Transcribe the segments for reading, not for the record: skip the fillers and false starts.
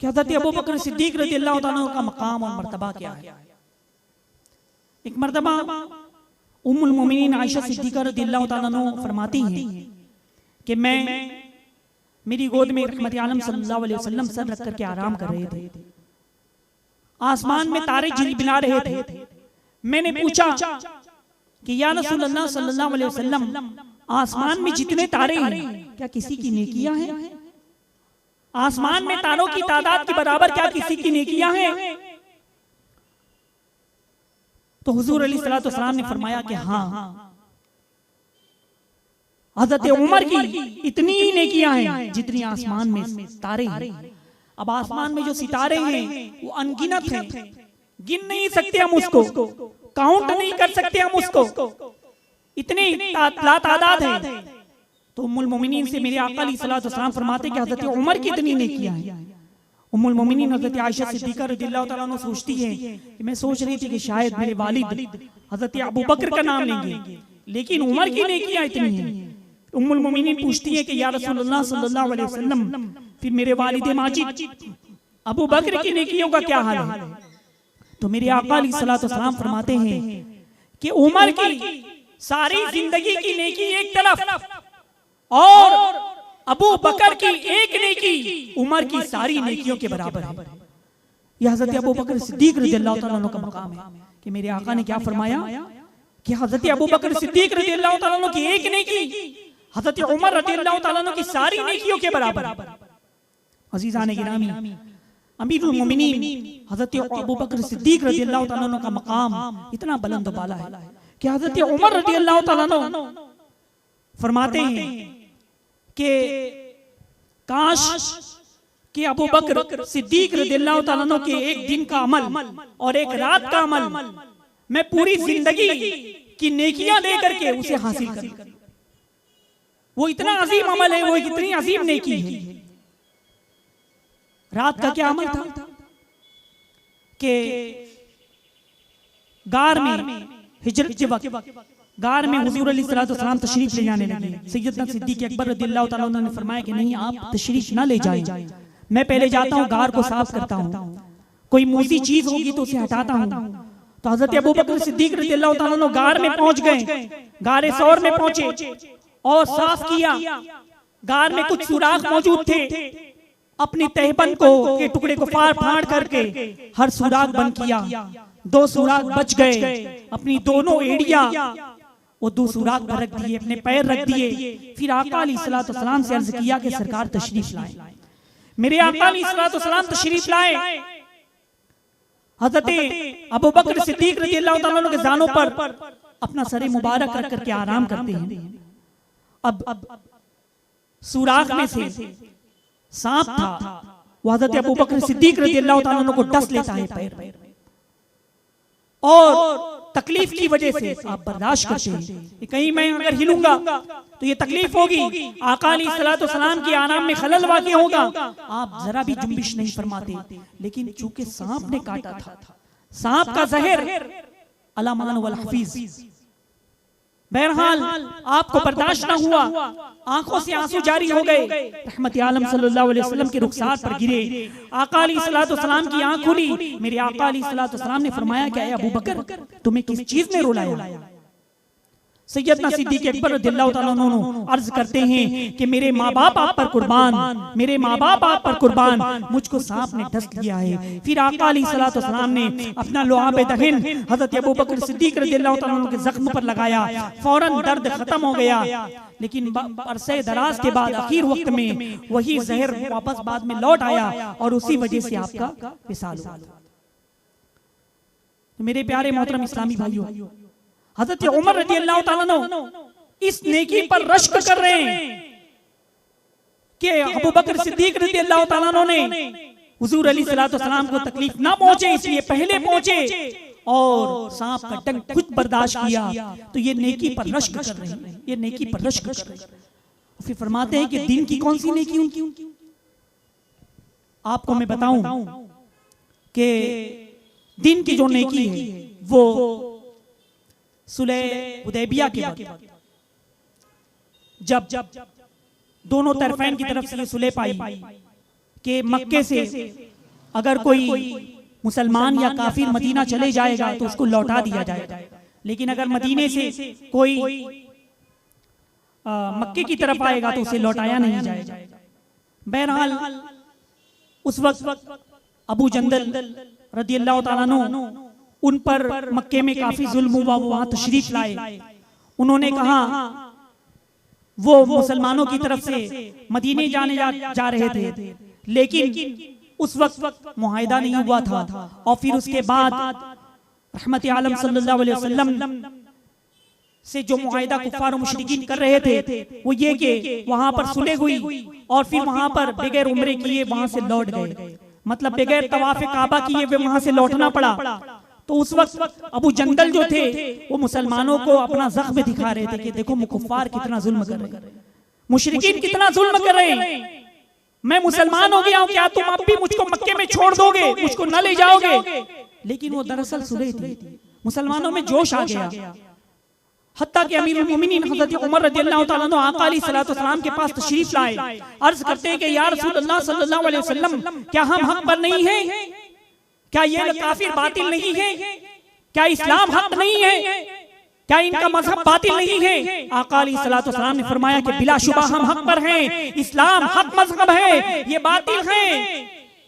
कि हज़रत अबू बकर सिद्दीक रज़ियल्लाहु ताला अन्हु का मकाम और मर्तबा क्या है। एक मर्तबा उम्मुल मोमिनीन आयशा सिद्दीका रज़ियल्लाहु ताला अन्हा फरमाती हैं कि मैं मेरी गोद में रहमत आलम सल्लल्लाहु अलैहि वसल्लम सर रख करके आराम कर रहे थे। आसमान में तारे झिलमिला रहे थे। मैंने पूछा कि या रसूल अल्लाह सल्लल्लाहु अलैहि वसल्लम, आसमान में जितने तारे हैं क्या किसी की नेकियां हैं? आसमान में तारों की तादाद के बराबर क्या किसी की नेकियां हैं? तो हुजूर अलैहिस्सलातु वस्सलाम ने फरमाया कि हाँ, हज़रत उमर की इतनी ही नेकियां हैं जितनी आसमान में तारे हैं। अब आसमान में जो सितारे हैं वो अनगिनत हैं, गिन नहीं सकते हम उसको, काउंट नहीं कर सकते हम उसको, इतनी लातादाद है। तो उम्मुल मोमिनीन से मेरे आका अलैहिस्सलातु वस्सलाम फरमाते कि हज़रत उमर की इतनी नेकियां हैं। उम्मुल मोमिनीन हज़रत आयशा सिद्दीका रज़ियल्लाहु ताला अन्हा सोचती है कि मैं सोच रही थी कि शायद मेरे वालिद हज़रत अबू बकर का नाम लेंगे, लेकिन उमर की नेकियां इतनी हैं। उम्मुल मोमिनीन पूछती है कि या रसूलल्लाह सल्लल्लाहु अलैहि वसल्लम, फिर मेरे वालिद माजिद अबू बकर की नेकियों का क्या हाल है? तो मेरे आका अलैहिस्सलातु वस्सलाम फरमाते हैं कि उमर की सारी जिंदगी की नेकी एक तरफ और अबू बकर की एक नेकी उमर की सारी नेकियों के बराबर है। यह हज़रत अबू बकर सिद्दीक रज़ियल्लाहु ताला अन्हु का मकाम है कि मेरे आका ने क्या फरमाया कि हज़रत अबू बकर सिद्दीक रज़ियल्लाहु ताला अन्हु की एक नेकी हज़रत उमर रज़ियल्लाहु ताला अन्हु की सारी नेकियों के बराबर। अज़ीज़ान गिरामी, अमीरुल मोमिनीन हज़रत अबू बकर सिद्दीक रज़ियल्लाहु ताला अन्हु का मकाम इतना बुलंद बाला है कि हज़रत उमर रज़ियल्लाहु ताला अन्हु फरमाते हैं कि काश कि अबू बकर सिद्दीक रज़ियल्लाहु ताला अन्हु के एक दिन का अमल और एक रात का अमल मैं पूरी जिंदगी की नेकियां लेकर के उसे हासिल कर। वो इतना अजीम अमल है, वो इतनी अजीम नेकी है। रात का क्या अमल था कि गार में हिजरत के वक्त गार में हुजूर अलैहिस्सलातु वस्सलाम तशरीफ ले जाने लगे। सैयदना सिद्दीक अकबर रज़ियल्लाहु ताला अन्हु ने फरमाया कि नहीं, आप तशरीफ ना ले जाएं, मैं पहले जाता हूँ गार को साफ करता हूँ, कोई मूसी चीज होगी तो उसे हटाता हूँ। तो हज़रत अबू बकर सिद्दीक रज़ियल्लाहु ताला अन्हु गार में पहुंच गए, गारे सौर में पहुंचे और साफ किया। गार में कुछ सुराख मौजूद थे, अपनी तहबंद को के टुकड़े को फाड़ फाड़ करके हर सुराख बंद किया। 2 सुराख बच गए, अपनी दोनों एड़ियां वो 2 सुराख पर रख दिए, अपने पैर रख दिए। फिर आका अलैहिस्सलातु वस्सलाम से अर्ज किया कि सरकार तशरीफ लाए। मेरे आका अलैहिस्सलातु वस्सलाम तशरीफ लाए। हज़रत अबू बकर सिद्दीक रज़ियल्लाहु ताला अन्हु के जानों पर अपना सर मुबारक रख करके आराम करते हैं। अब सुराख में से सांप था, वो हज़रत अबू बकर सिद्दीक रज़ियल्लाहु ताला अन्हु को डस लेता है पैर, और तकलीफ की वजह से आप बर्दाश्त करते हैं, कहीं मैं अगर हिलूंगा तो ये तकलीफ होगी, आका अलैहिस्सलातु वस्सलाम के आराम में खलल वाक़ई होगा। आप जरा भी जुम्बिश नहीं फरमाते, लेकिन चूंकि सांप ने काटा था, सांप का जहर अला मान वल हफीज, बहरहाल आपको बर्दाश्त ना हुआ, आंखों से आंसू जारी हो गए, रहमत आलम सल्लल्लाहु अलैहि वसल्लम के रुखसात पर गिरे। आका अलैहिस्सलातु वस्सलाम की आंख खुली। मेरे आका अलैहिस्सलातु वस्सलाम ने फरमाया कि अबू बकर, तुम्हें किस चीज ने रुलाया? सैयदना सिद्दीक अकबर रज़ियल्लाहु ताला अन्हु अर्ज करते हैं कि मेरे माँ बाप आप पर कुर्बान, मेरे माँ बाप आप पर कुर्बान, मुझको सांप ने डस लिया है। फिर आका अलैहिस्सलातु वस्सलाम ने अपना लुआब दहन हज़रत अबू बकर सिद्दीक रज़ियल्लाहु ताला अन्हु के जख्म पर लगाया, फौरन दर्द खत्म हो गया। लेकिन अरसे दराज के बाद आखिर वक्त में वही जहर वापस बाद में लौट आया और उसी वजह से आपका विसाल हुआ। मेरे प्यारे मोहतरम इस्लामी भाइयों, हज़रत उमर रज़ियल्लाहु ताला अन्हु इस नेकी पर रश्क कर रहे हैं कि अबू बकर सिद्दीक रज़ियल्लाहु ताला अन्हु ने हुजूर अलैहिस्सलातु वस्सलाम को तकलीफ ना पहुंचे इसलिए पहले पहुंचे और सांप का डंक खुद बर्दाश्त किया। तो ये नेकी पर रश्क कर रहे हैं, ये नेकी पर रश्क कर रहे हैं। फिर फरमाते हैं कि दिन की कौन सी नेकी उनकी? आपको मैं बताऊं कि दिन की जो नेकी है वो सुलह हुदैबिया के वक्त जब दोनों तरफैन की तरफ से ये सुलह पाई कि मक्के से अगर कोई मुसलमान या काफिर मदीना चले जाएगा तो उसको लौटा दिया जाएगा, लेकिन अगर मदीने से कोई मक्के की तरफ आएगा तो उसे लौटाया नहीं जाएगा। बहरहाल उस वक्त अबू जंदल रदियल्लाहु ताला अन्हु उन पर मक्के में काफी जुल्म हुआ, वो वहां तशरीफ लाए। उन्होंने कहा वो मुसलमानों की तरफ से मदीने जाने जा रहे थे, लेकिन उस वक्त मुआहिदा नहीं हुआ था। और फिर उसके बाद रहमत आलम सल्लल्लाहु अलैहि वसल्लम से जो मुआहिदा कुफ्फार मुशरिकीन कर रहे थे वो ये कि वहां पर सुलह हुई और फिर वहां पर बगैर उम्रे किए वहां से लौट गए, मतलब बगैर तवाफ काबा किए वे वहां से लौटना पड़ा। तो उस वक्त अबू जंदल जो थे वो मुसलमानों को अपना जख्म दिखा रहे थे कि देखो कुफ्फार कितना जुल्म कर रहे हैं, मुशरिकीन कितना जुल्म कर रहे हैं, मैं मुसलमान हो गया हूं, क्या तुम अब भी मुझको मक्के में छोड़ दोगे, मुझको न ले जाओगे? लेकिन वो दरअसल सुलह थी। मुसलमानों में जोश आ गया, हत्ता कि अमीरुल मोमिनीन हज़रत उमर रज़ियल्लाहु ताला अन्हु आका अलैहिस्सलातु वस्सलाम के पास तशरीफ लाए। अर्ज करते हैं कि या रसूलल्लाह सल्लल्लाहु अलैहि वसल्लम, क्या हम हक पर नहीं हैं? क्या ये काफिर बातिल नहीं है? क्या इस्लाम हक नहीं है? क्या इनका मजहब बातिल नहीं है? आका अलैहिस्सलातु वस्सलाम ने फरमाया कि बिलाशुबा हम हक पर हैं, इस्लाम हक मजहब है, ये बातिल है।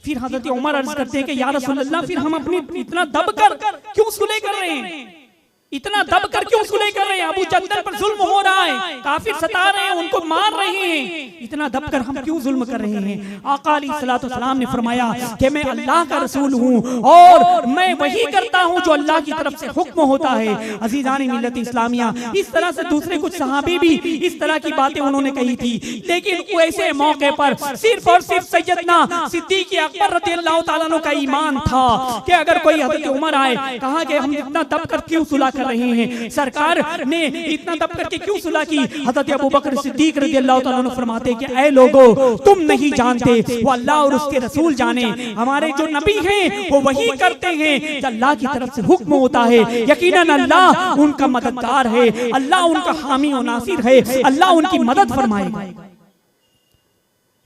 फिर हजरत उमर अर्ज करते हैं कि या रसूलल्लाह, फिर हम अपनी इतना दब कर क्यों सुलह कर रहे हैं, इतना दब कर क्यों सुलह कर रहे हैं? अबू जंदल पर जुल्म हो रहा है, काफिर सता रहे हैं, उनको मार रहे हैं, इतना दब कर हम क्यों जुल्म कर रहे हैं? आका अलैहिस्सलातु वस्सलाम ने फरमाया कि मैं अल्लाह का रसूल हूं और मैं वही करता हूं जो अल्लाह की तरफ से हुक्म होता है। अजीजान मिल्लत इस्लामिया, इस तरह से दूसरे कुछ सहाबी भी इस तरह की बातें उन्होंने कही थी, लेकिन ऐसे मौके पर सिर्फ और सिर्फ सैयदना सिद्दीक़ अकबर रज़ियल्लाहु ताला अन्हु का ईमान था कि अगर कोई हज़रत उमर आए, कहा कि हम इतना दब कर क्यों सुलह कर रहे हैं, सरकार ने इतना दब करके क्यों सुलह की? हज़रत अबू बकर सिद्दीक रज़ियल्लाहु ताला अन्हु फरमाते कि ऐ लोगों, तुम नहीं जानते, वो अल्लाह और उसके रसूल जाने। हमारे जो नबी हैं वो वही करते हैं जो अल्लाह की तरफ से हुक्म होता है। यकीनन अल्लाह उनका मददगार है, अल्लाह उनका हामी और नासिर है, अल्लाह उनकी मदद फरमाएगा।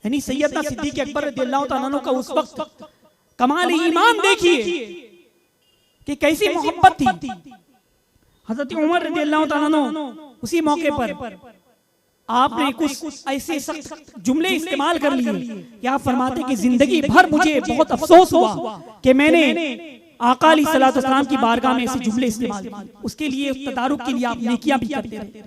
यानी सैयदना सिद्दीक अकबर रज़ियल्लाहु ताला अन्हु का उस वक्त कमाल ईमान देखिए कि कैसी मोहब्बत थी। हज़रत उमर रज़ियल्लाहु ताला अन्हु उसी मौके पर आपने कुछ ऐसे सख्त जुमले इस्तेमाल कर लिए कि आप फरमाते कि जिंदगी भर मुझे बहुत अफसोस हुआ कि मैंने आका अलैहिस्सलातु वस्सलाम की बारगाह में ऐसे जुमले इस्तेमाल किए। उसके लिए तदारुक के लिए आप नेकियां भी करते रहे।